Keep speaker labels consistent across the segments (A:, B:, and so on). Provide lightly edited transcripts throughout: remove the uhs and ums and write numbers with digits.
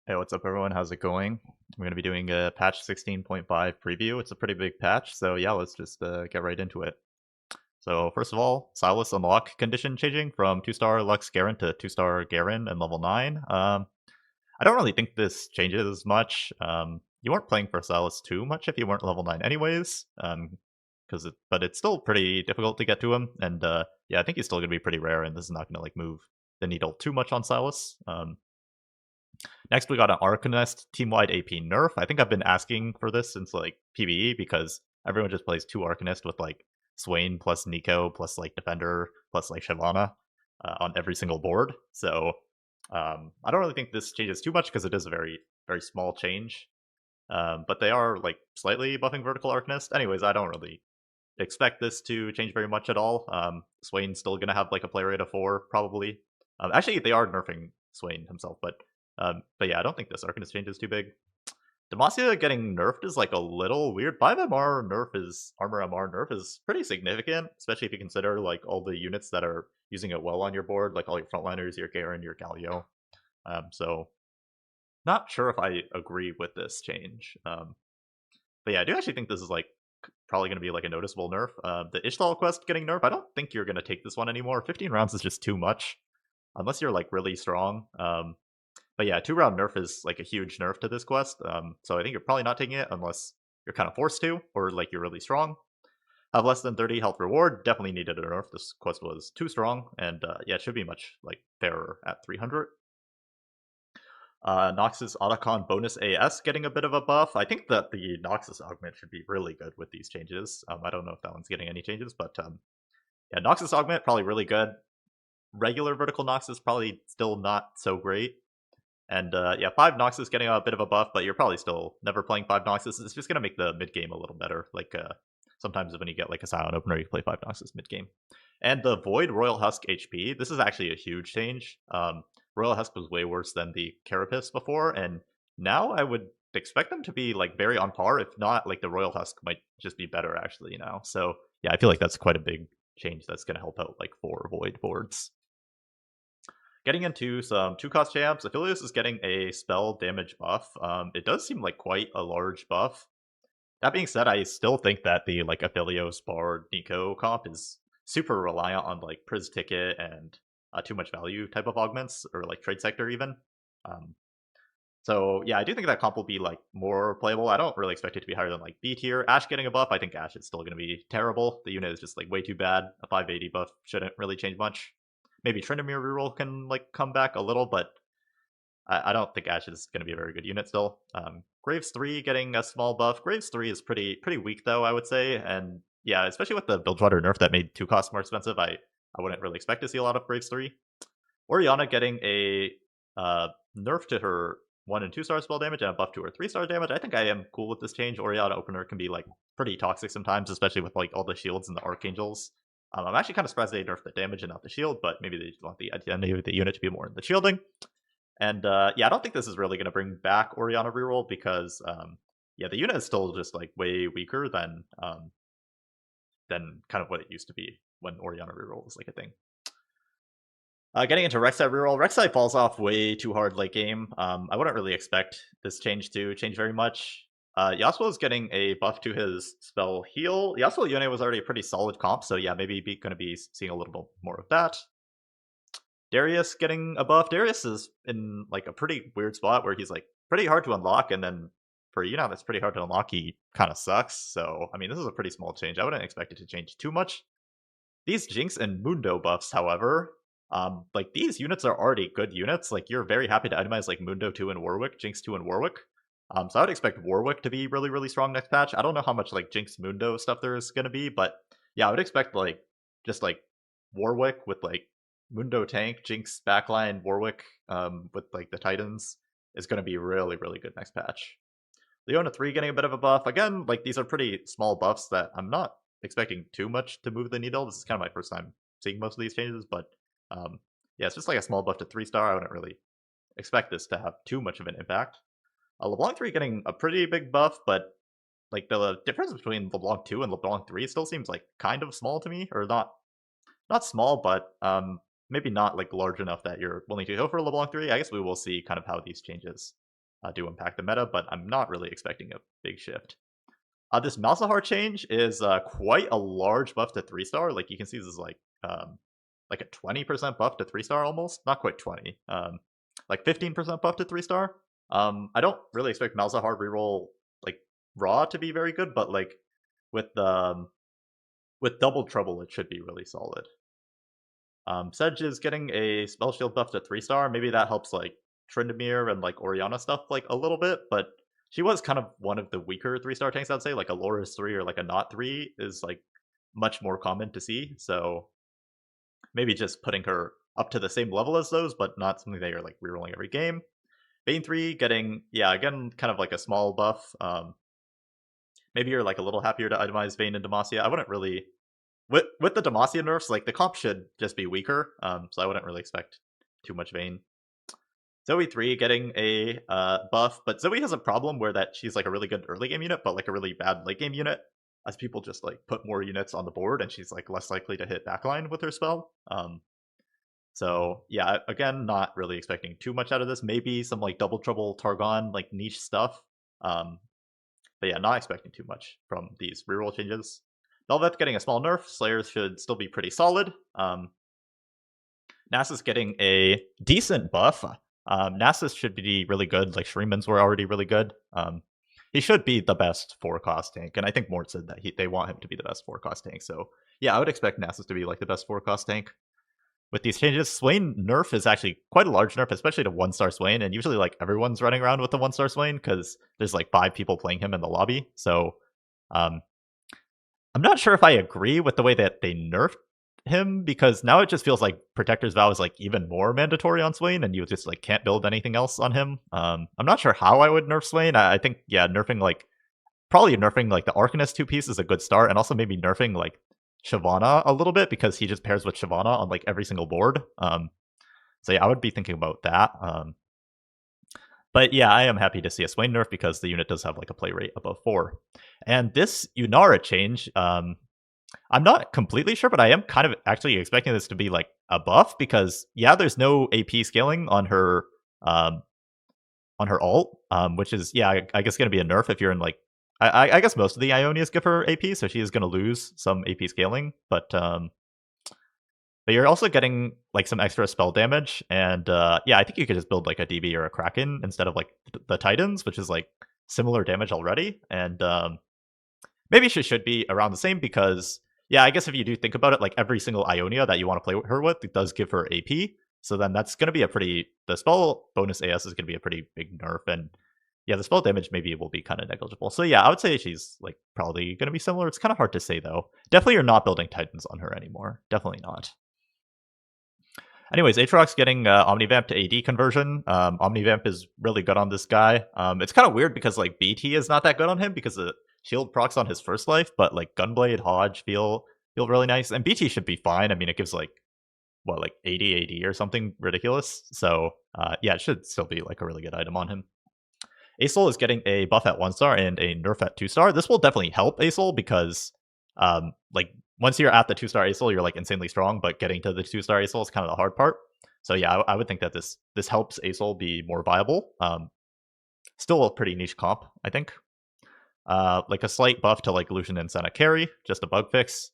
A: Hey, what's up, everyone? How's it going? We're going to be doing a patch 16.5 preview. It's a pretty big patch, so yeah, let's just get right into it. So, first of all, Silas unlock condition changing from 2-star Lux Garen to 2-star Garen and level 9. I don't really think this changes much. You weren't playing for Silas too much if you weren't level 9 anyways, but it's still pretty difficult to get to him, and yeah, I think he's still going to be pretty rare, and this is not going to like move the needle too much on Silas. Next, we got an Arcanist team-wide AP nerf. I think I've been asking for this since like PvE because everyone just plays 2 Arcanist with like Swain plus Nico plus like Defender plus like Shyvana on every single board. So I don't really think this changes too much because it is a very, very small change. But they are like slightly buffing Vertical Arcanist. Anyways, I don't really expect this to change very much at all. Swain's still going to have like a play rate of 4, probably. Actually, they are nerfing Swain himself, but yeah, I don't think this Arcanist change is too big. Demacia getting nerfed is like a little weird. 5 MR nerf is armor MR nerf is pretty significant, especially if you consider like all the units that are using it well on your board, like all your frontliners, your Garen, your Galio. So not sure if I agree with this change. But yeah, I do actually think this is like probably going to be like a noticeable nerf. The Ishtal quest getting nerfed, I don't think you're going to take this one anymore. 15 rounds is just too much, unless you're like really strong. But yeah, 2-round nerf is like a huge nerf to this quest. So I think you're probably not taking it unless you're kind of forced to, or like you're really strong. Have less than 30 health reward, definitely needed a nerf. This quest was too strong, and yeah, it should be much like fairer at 300. Noxus Otacon bonus AS getting a bit of a buff. I think that the Noxus augment should be really good with these changes. I don't know if that one's getting any changes, but yeah, Noxus augment probably really good. Regular vertical Noxus probably still not so great. And yeah, 5 Noxus getting a bit of a buff, but you're probably still never playing 5 Noxus. It's just going to make the mid game a little better. Like sometimes when you get like a silent opener, you play 5 Noxus mid game. And the Void Royal Husk HP, this is actually a huge change. Royal Husk was way worse than the Carapace before, and now I would expect them to be like very on par. If not, like the Royal Husk might just be better actually now. So yeah, I feel like that's quite a big change that's going to help out like 4 Void boards. Getting into some 2-cost champs, Aphelios is getting a spell damage buff. It does seem like quite a large buff. That being said, I still think that the like Aphelios Bard Nico comp is super reliant on like Priz Ticket and too much value type of augments, or like Trade Sector even. Um, so yeah, I do think that comp will be like more playable. I don't really expect it to be higher than like B tier. Ash getting a buff, I think Ash is still going to be terrible. The unit is just like way too bad. A 580 buff shouldn't really change much. Maybe Tryndamere reroll can like come back a little, but I don't think Ash is going to be a very good unit still. Graves 3 getting a small buff. Graves 3 is pretty weak though, I would say, and yeah, especially with the Bilgewater nerf that made 2 costs more expensive, I wouldn't really expect to see a lot of Graves 3. Orianna getting a nerf to her 1 and 2-star spell damage and a buff to her 3-star damage. I think I am cool with this change. Orianna opener can be like pretty toxic sometimes, especially with like all the shields and the archangels. I'm actually kind of surprised they nerfed the damage and not the shield, but maybe they want the identity of the unit to be more in the shielding. And yeah, I don't think this is really going to bring back Orianna reroll because yeah, the unit is still just like way weaker than kind of what it used to be when Orianna reroll was like a thing. Getting into Rek'Sai reroll, Rek'Sai falls off way too hard late game. I wouldn't really expect this change to change very much. Yasuo is getting a buff to his spell heal. Yasuo Yone was already a pretty solid comp, so yeah, maybe going to be seeing a little bit more of that. Darius getting a buff. Darius is in like a pretty weird spot where he's like pretty hard to unlock, and then for that's pretty hard to unlock, he kind of sucks. So I mean, this is a pretty small change. I wouldn't expect it to change too much. These Jinx and Mundo buffs, however, like these units are already good units. Like you're very happy to itemize like Mundo 2 and Warwick, Jinx 2 and Warwick. So I would expect Warwick to be really, really strong next patch. I don't know how much like Jinx Mundo stuff there is gonna be, but yeah, I would expect like just like Warwick with like Mundo tank, Jinx backline, Warwick with like the Titans is gonna be really, really good next patch. Leona 3 getting a bit of a buff. Again, like these are pretty small buffs that I'm not expecting too much to move the needle. This is kind of my first time seeing most of these changes, but yeah, it's just like a small buff to 3-star. I wouldn't really expect this to have too much of an impact. LeBlanc 3 getting a pretty big buff, but like the difference between LeBlanc 2 and LeBlanc 3 still seems like kind of small to me, or not small, but maybe not like large enough that you're willing to go for LeBlanc 3. I guess we will see kind of how these changes do impact the meta, but I'm not really expecting a big shift. This Malzahar change is quite a large buff to 3-star. Like, you can see this is like a 20% buff to 3-star almost. Not quite 20. Like 15% buff to 3-star. I don't really expect Malzahar reroll like raw to be very good, but like with double trouble, it should be really solid. Sedge is getting a spell shield buff to 3-star. Maybe that helps like Tryndamere and like Orianna stuff like a little bit, but she was kind of one of the weaker 3-star tanks, I'd say. Like a Loris 3 or like a Not 3 is like much more common to see. So maybe just putting her up to the same level as those, but not something that you're like rerolling every game. Vayne 3 getting, yeah, again, kind of like a small buff. Maybe you're like a little happier to itemize Vayne and Demacia. I wouldn't really with the Demacia nerfs, like the comp should just be weaker. So I wouldn't really expect too much Vayne. Zoe 3 getting a buff, but Zoe has a problem where that she's like a really good early game unit, but like a really bad late game unit, as people just like put more units on the board, and she's like less likely to hit backline with her spell. So yeah, again, not really expecting too much out of this. Maybe some like double trouble Targon like niche stuff. But yeah, not expecting too much from these reroll changes. Velvet getting a small nerf. Slayers should still be pretty solid. Nasus getting a decent buff. Nasus should be really good. Like Shreemans were already really good. He should be the best 4-cost tank, and I think Mort said that they want him to be the best 4-cost tank. So yeah, I would expect Nasus to be like the best 4-cost tank. With these changes, Swain nerf is actually quite a large nerf, especially to 1-star Swain, and usually like everyone's running around with the 1-star Swain because there's like 5 people playing him in the lobby. So I'm not sure if I agree with the way that they nerfed him, because now it just feels like Protector's Vow is like even more mandatory on Swain, and you just like can't build anything else on him. I'm not sure how I would nerf Swain. I think probably nerfing like the Arcanist 2-piece is a good start, and also maybe nerfing like Shyvana a little bit, because he just pairs with Shyvana on like every single board. So yeah, I would be thinking about that. But yeah, I am happy to see a Swain nerf because the unit does have like a play rate above 4. And this Yunara change, I'm not completely sure, but I am kind of actually expecting this to be like a buff, because yeah, there's no AP scaling on her ult, which is, yeah, I guess going to be a nerf if you're in like, I guess most of the Ionias give her AP, so she is going to lose some AP scaling, but you're also getting like some extra spell damage, and yeah, I think you could just build like a DB or a Kraken instead of like the Titans, which is like similar damage already, and maybe she should be around the same, because yeah, I guess if you do think about it, like every single Ionia that you want to play her with, it does give her AP, so then that's going to be the spell bonus AS is going to be a pretty big nerf, and yeah, the spell damage maybe will be kind of negligible. So yeah, I would say she's like probably going to be similar. It's kind of hard to say though. Definitely you're not building Titans on her anymore. Definitely not. Anyways, Aatrox getting Omnivamp to AD conversion. Omnivamp is really good on this guy. It's kind of weird because like BT is not that good on him because the shield procs on his first life, but like Gunblade, Hodge feel really nice, and BT should be fine. I mean, it gives like 80 AD or something ridiculous. So yeah, it should still be like a really good item on him. Acel is getting a buff at 1-star and a nerf at 2-star. This will definitely help Acel because like once you're at the 2-star Acel, you're like insanely strong, but getting to the 2-star Acel is kind of the hard part. So yeah, I would think that this helps Acel be more viable. Still a pretty niche comp, I think. Like a slight buff to like Lucian and Senna carry, just a bug fix.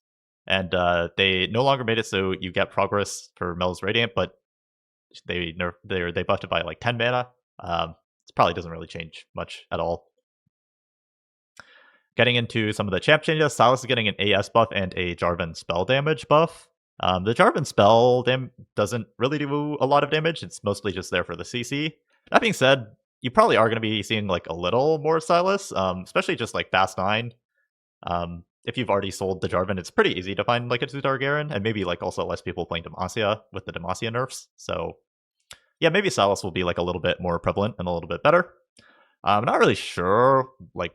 A: And they no longer made it so you get progress for Mel's Radiant, but they buffed it by like 10 mana. It probably doesn't really change much at all. Getting into some of the champ changes, Silas is getting an AS buff and a Jarvan spell damage buff. The Jarvan spell doesn't really do a lot of damage. It's mostly just there for the CC. That being said, you probably are going to be seeing like a little more Silas, especially just like Fast 9. If you've already sold the Jarvan, it's pretty easy to find like a 2-star Garen, and maybe like also less people playing Demacia with the Demacia nerfs. So yeah, maybe Silas will be like a little bit more prevalent and a little bit better. I'm not really sure like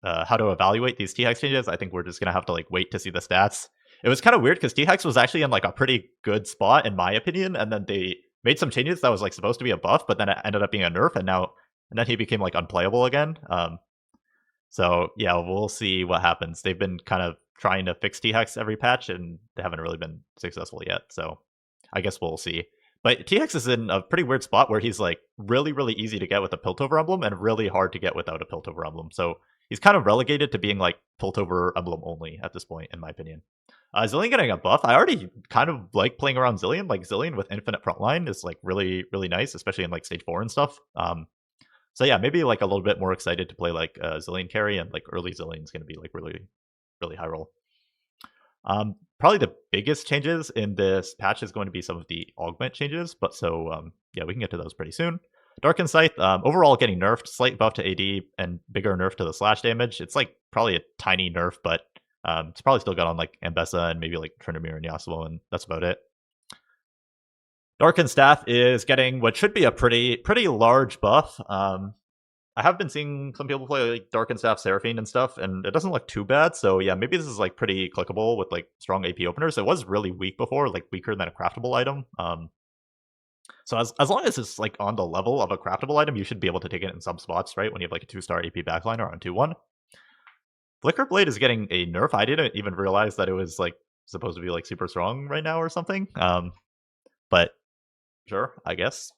A: how to evaluate these T-Hex changes. I think we're just gonna have to like wait to see the stats. It was kind of weird because T-Hex was actually in like a pretty good spot in my opinion, and then they made some changes that was like supposed to be a buff, but then it ended up being a nerf, and then he became like unplayable again. So yeah, we'll see what happens. They've been kind of trying to fix T-Hex every patch, and they haven't really been successful yet. So I guess we'll see. But TX is in a pretty weird spot where he's like really, really easy to get with a Piltover emblem and really hard to get without a Piltover emblem. So he's kind of relegated to being like Piltover emblem only at this point, in my opinion. Zillion getting a buff. I already kind of like playing around Zillion. Like Zillion with infinite frontline is like really, really nice, especially in like stage 4 and stuff. So yeah, maybe like a little bit more excited to play like Zillion carry, and like early Zillion's going to be like really, really high roll. Probably the biggest changes in this patch is going to be some of the augment changes, but yeah, we can get to those pretty soon. Dark Insight, overall getting nerfed, slight buff to AD and bigger nerf to the slash damage. It's like probably a tiny nerf, but it's probably still got on like Ambessa and maybe like Tryndamere and Yasuo, and that's about it. Darken Staff is getting what should be a pretty large buff. I have been seeing some people play like Dark and Staff Seraphine and stuff, and it doesn't look too bad. So yeah, maybe this is like pretty clickable with like strong AP openers. It was really weak before, like weaker than a craftable item. So as long as it's like on the level of a craftable item, you should be able to take it in some spots, right? When you have like a 2-star AP backliner on 2-1. Flicker Blade is getting a nerf. I didn't even realize that it was like supposed to be like super strong right now or something. But sure, I guess.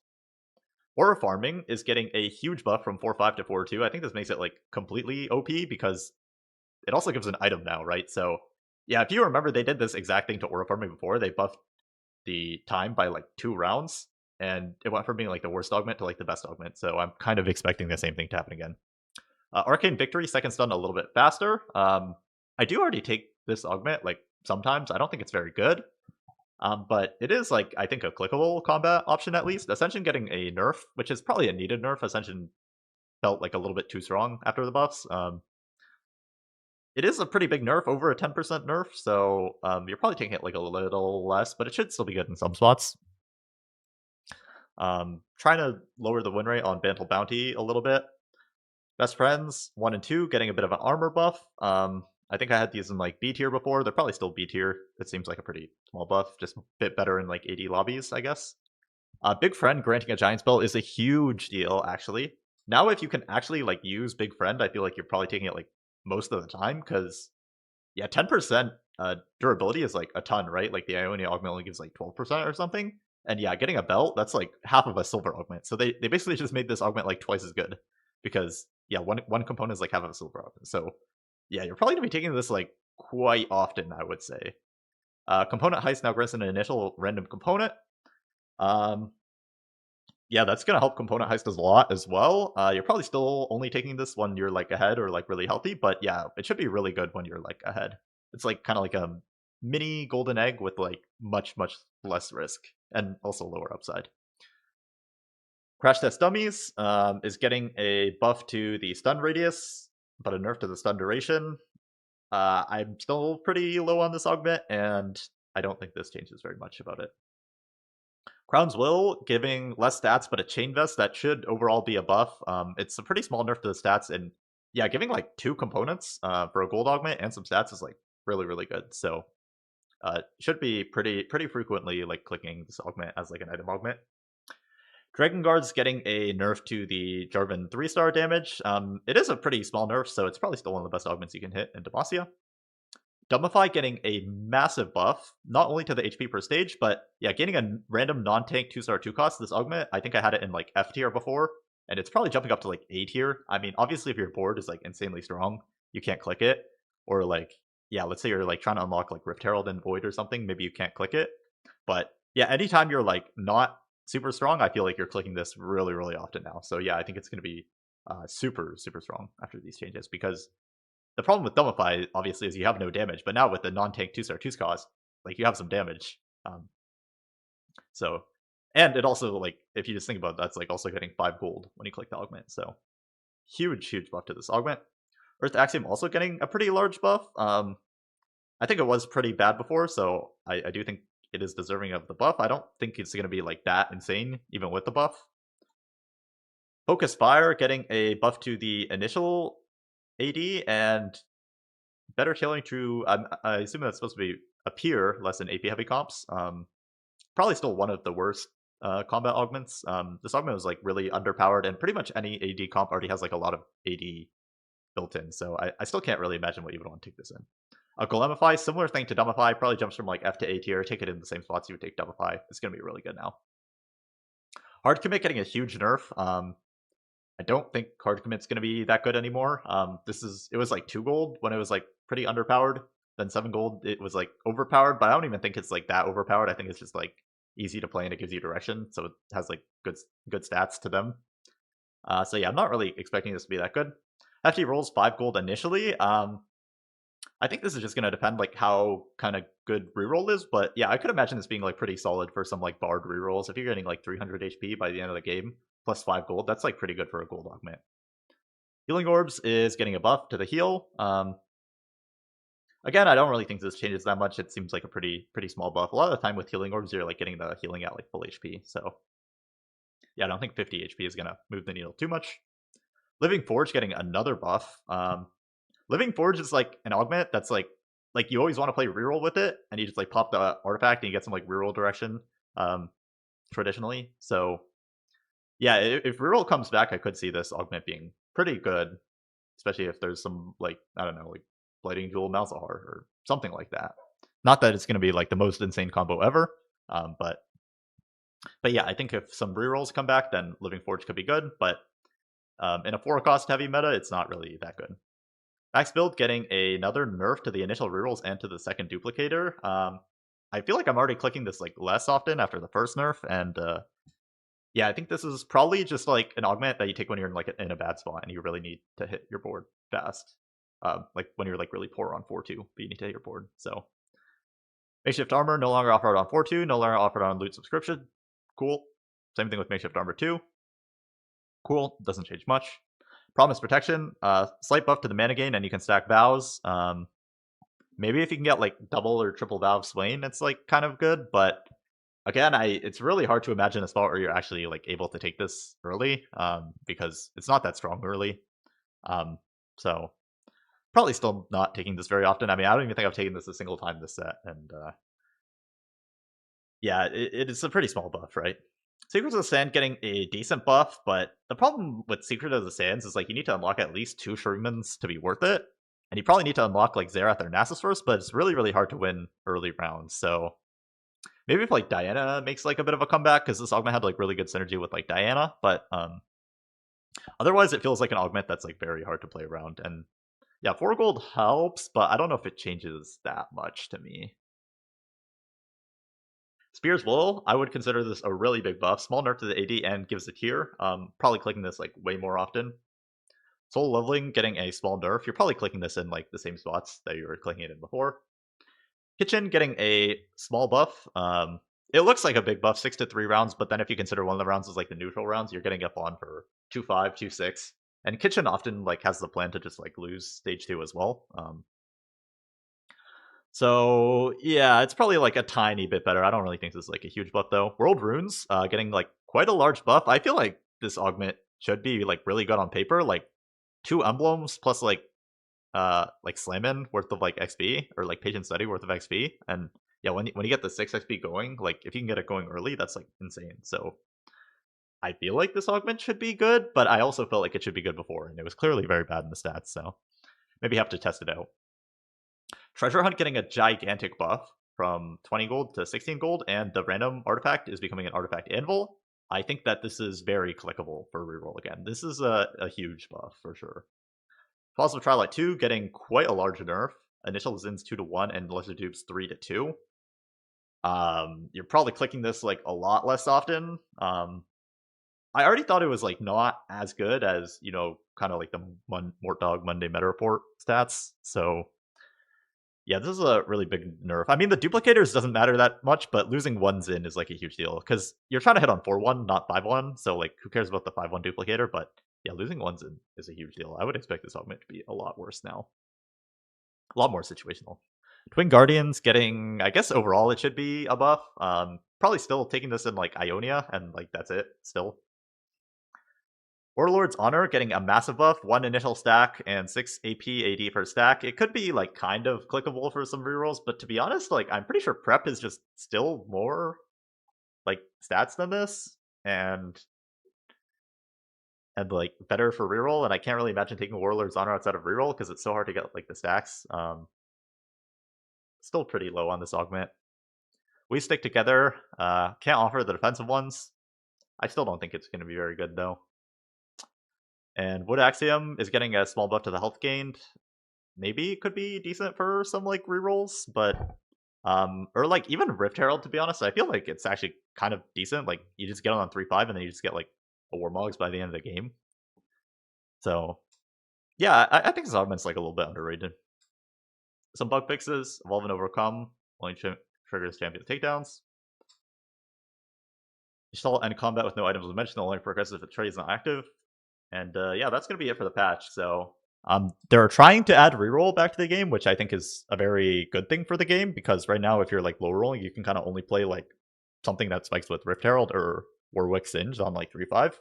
A: Aura farming is getting a huge buff from 4-5 to 4-2. I think this makes it like completely OP because it also gives an item now, right? So yeah, if you remember, they did this exact thing to aura farming before. They buffed the time by like 2 rounds, and it went from being like the worst augment to like the best augment. So I'm kind of expecting the same thing to happen again. Arcane Victory, second stun a little bit faster. I do already take this augment like sometimes. I don't think it's very good. But it is like I think a clickable combat option at least. Ascension getting a nerf, which is probably a needed nerf. Ascension felt like a little bit too strong after the buffs. It is a pretty big nerf, over a 10% nerf, so you're probably taking it like a little less, but it should still be good in some spots. Trying to lower the win rate on Bantle Bounty a little bit. Best Friends 1 and 2 getting a bit of an armor buff. I think I had these in like B tier before. They're probably still B tier. It seems like a pretty small buff, just a bit better in like AD lobbies, I guess. Big Friend granting a giant spell is a huge deal, actually. Now, if you can actually like use Big Friend, I feel like you're probably taking it like most of the time because, yeah, 10% durability is like a ton, right? Like the Ionia augment only gives like 12% or something. And yeah, getting a belt, that's like half of a silver augment. So they basically just made this augment like twice as good because, yeah, one component is like half of a silver augment. So yeah, you're probably going to be taking this like quite often, I would say. Component heist now grants an initial random component. Yeah, that's going to help component heist a lot as well. You're probably still only taking this when you're like ahead or like really healthy, but yeah, it should be really good when you're like ahead. It's like kind of like a mini golden egg with like much less risk and also lower upside. Crash Test Dummies is getting a buff to the stun radius, but a nerf to the stun duration. I'm still pretty low on this augment, and I don't think this changes very much about it. Crown's Will, giving less stats, but a chain vest that should overall be a buff. It's a pretty small nerf to the stats, and yeah, giving like 2 components for a gold augment and some stats is like really good. So should be pretty frequently like clicking this augment as like an item augment. Dragon Guard's getting a nerf to the Jarvan 3-star damage. It is a pretty small nerf, so it's probably still one of the best augments you can hit in Demacia. Dumbify getting a massive buff, not only to the HP per stage, but yeah, getting a random non-tank 2-star 2 cost. This augment, I think I had it in like F tier before, and it's probably jumping up to like A tier. I mean, obviously if your board is like insanely strong, you can't click it. Or like, yeah, let's say you're like trying to unlock like Rift Herald and Void or something, maybe you can't click it. But yeah, anytime you're like not super strong, I feel like you're clicking this really often now. So yeah, I think it's going to be super strong after these changes, because the problem with Dumbify, obviously, is you have no damage, but now with the non-tank 2-star 2's cost, like, you have some damage. So, and it also, like, if you just think about it, that's, like, also getting 5 gold when you click the augment, so huge buff to this augment. Earth Axiom also getting a pretty large buff. I think it was pretty bad before, so I do think it is deserving of the buff. I don't think it's going to be, like, that insane, even with the buff. Focus Fire getting a buff to the initial AD and better tailoring through. I assume that's supposed to be appear less than AP heavy comps. Probably still one of the worst combat augments. This augment was like really underpowered, and pretty much any AD comp already has like a lot of AD built in. So I still can't really imagine what you would want to take this in. Golemify, similar thing to Dumbify, probably jumps from like F to A tier. Take it in the same spots you would take Dumbify. It's gonna be really good now. Hard commit getting a huge nerf. I don't think hard commit's going to be that good anymore. It was like 2 gold when it was like pretty underpowered. Then 7 gold, it was like overpowered, but I don't even think it's like that overpowered. I think it's just like easy to play and it gives you direction, so it has like good stats to them. So yeah, I'm not really expecting this to be that good. After he rolls 5 gold initially, I think this is just going to depend like how kind of good reroll is, but yeah, I could imagine this being like pretty solid for some like bard rerolls. If you're getting like 300 HP by the end of the game plus 5 gold, that's like pretty good for a gold augment. Healing orbs is getting a buff to the heal. Again, I don't really think this changes that much. It seems like a pretty small buff. A lot of the time with healing orbs, you're like getting the healing at like full HP. So yeah, I don't think 50 HP is gonna move the needle too much. Living Forge getting another buff. Living Forge is like an augment that's like you always want to play reroll with it, and you just like pop the artifact and you get some like reroll direction. Traditionally, so yeah, if reroll comes back, I could see this augment being pretty good, especially if there's some like I don't know, like Blighting Jewel Malzahar or something like that. Not that it's going to be like the most insane combo ever, but yeah, I think if some rerolls come back, then Living Forge could be good. But in a 4-cost heavy meta, it's not really that good. Max build getting another nerf to the initial rerolls and to the second duplicator. I feel like I'm already clicking this like less often after the first nerf, and yeah, I think this is probably just like an augment that you take when you're in a bad spot and you really need to hit your board fast. Like when you're like really poor on 4-2, but you need to hit your board. So makeshift armor no longer offered on 4-2, no longer offered on loot subscription. Cool. Same thing with makeshift armor 2. Cool. Doesn't change much. Promise protection, slight buff to the mana gain, and you can stack vows. Maybe if you can get like double or triple vow Swain, it's like kind of good, but again, it's really hard to imagine a spot where you're actually like able to take this early, because it's not that strong early. So probably still not taking this very often. I mean, I don't even think I've taken this a single time this set, and yeah, it is a pretty small buff, right? Secrets of the Sand getting a decent buff, but the problem with Secret of the Sands is like you need to unlock at least 2 Shurimans to be worth it, and you probably need to unlock like Zerath or Nasus first, but it's really hard to win early rounds. So maybe if like Diana makes like a bit of a comeback, because this augment had like really good synergy with like Diana, but otherwise it feels like an augment that's like very hard to play around. And yeah, 4 gold helps, but I don't know if it changes that much to me. Spear's Wool, I would consider this a really big buff. Small nerf to the AD and gives a tier. Probably clicking this like way more often. Soul Leveling getting a small nerf. You're probably clicking this in like the same spots that you were clicking it in before. Kitchen getting a small buff. It looks like a big buff, 6 to 3 rounds, but then if you consider one of the rounds is like the neutral rounds, you're getting up on for 2-5, 2-6. And Kitchen often like has the plan to just like lose stage 2 as well. So yeah, it's probably like a tiny bit better. I don't really think this is like a huge buff though. World Runes, getting like quite a large buff. I feel like this augment should be like really good on paper. Like 2 emblems plus like Slammin worth of like XP or like Patient Study worth of XP. And yeah, when you get the 6 XP going, like if you can get it going early, that's like insane. So I feel like this augment should be good, but I also felt like it should be good before, and it was clearly very bad in the stats. So maybe have to test it out. Treasure Hunt getting a gigantic buff from 20 gold to 16 gold, and the random artifact is becoming an artifact anvil. I think that this is very clickable for reroll again. This is a huge buff for sure. Falls of Twilight 2 getting quite a large nerf. Initial Zins 2 to 1 and Lesser Dupes 3 to 2. You're probably clicking this like a lot less often. I already thought it was like not as good as, you know, kind of like the Mort Dog Monday Meta Report stats. So yeah, this is a really big nerf. I mean, the duplicators doesn't matter that much, but losing 1 Zin is like a huge deal because you're trying to hit on 4-1, not 5-1. So like, who cares about the 5-1 duplicator? But yeah, losing 1 Zin is a huge deal. I would expect this augment to be a lot worse now. A lot more situational. Twin Guardians getting, I guess overall it should be a buff. Probably still taking this in like Ionia, and like that's it still. Warlord's Honor getting a massive buff, 1 initial stack, and 6 AP AD per stack. It could be like kind of clickable for some rerolls, but to be honest, like I'm pretty sure prep is just still more like stats than this, and like better for reroll. And I can't really imagine taking Warlord's Honor outside of reroll because it's so hard to get like the stacks. Still pretty low on this augment. We stick together. Can't offer the defensive ones. I still don't think it's going to be very good though. And Wood Axiom is getting a small buff to the health gained. Maybe it could be decent for some like rerolls, but or like even Rift Herald, to be honest, I feel like it's actually kind of decent. Like you just get on 3-5 and then you just get like a Warmogs by the end of the game. So yeah, I think this augment's like a little bit underrated. Some bug fixes: evolve and overcome only triggers champion takedowns. You shall end combat with no items was mentioned. Only progresses if the trade is not active. And yeah, that's gonna be it for the patch. So they're trying to add reroll back to the game, which I think is a very good thing for the game, because right now if you're like low rolling, you can kind of only play like something that spikes with Rift Herald or Warwick Singe on like 3-5.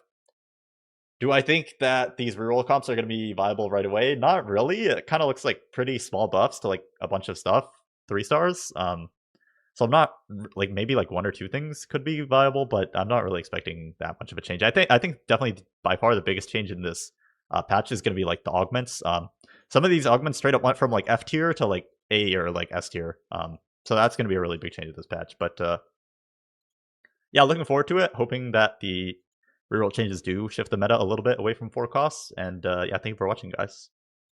A: Do I think that these reroll comps are going to be viable right away? Not really. It kind of looks like pretty small buffs to like a bunch of stuff, 3 stars. So I'm not like, maybe like 1 or 2 things could be viable, but I'm not really expecting that much of a change. I think definitely by far the biggest change in this patch is going to be like the augments. Some of these augments straight up went from like F tier to like A or like S tier. So that's going to be a really big change of this patch. But yeah, looking forward to it. Hoping that the reroll changes do shift the meta a little bit away from 4 costs. And yeah, thank you for watching, guys.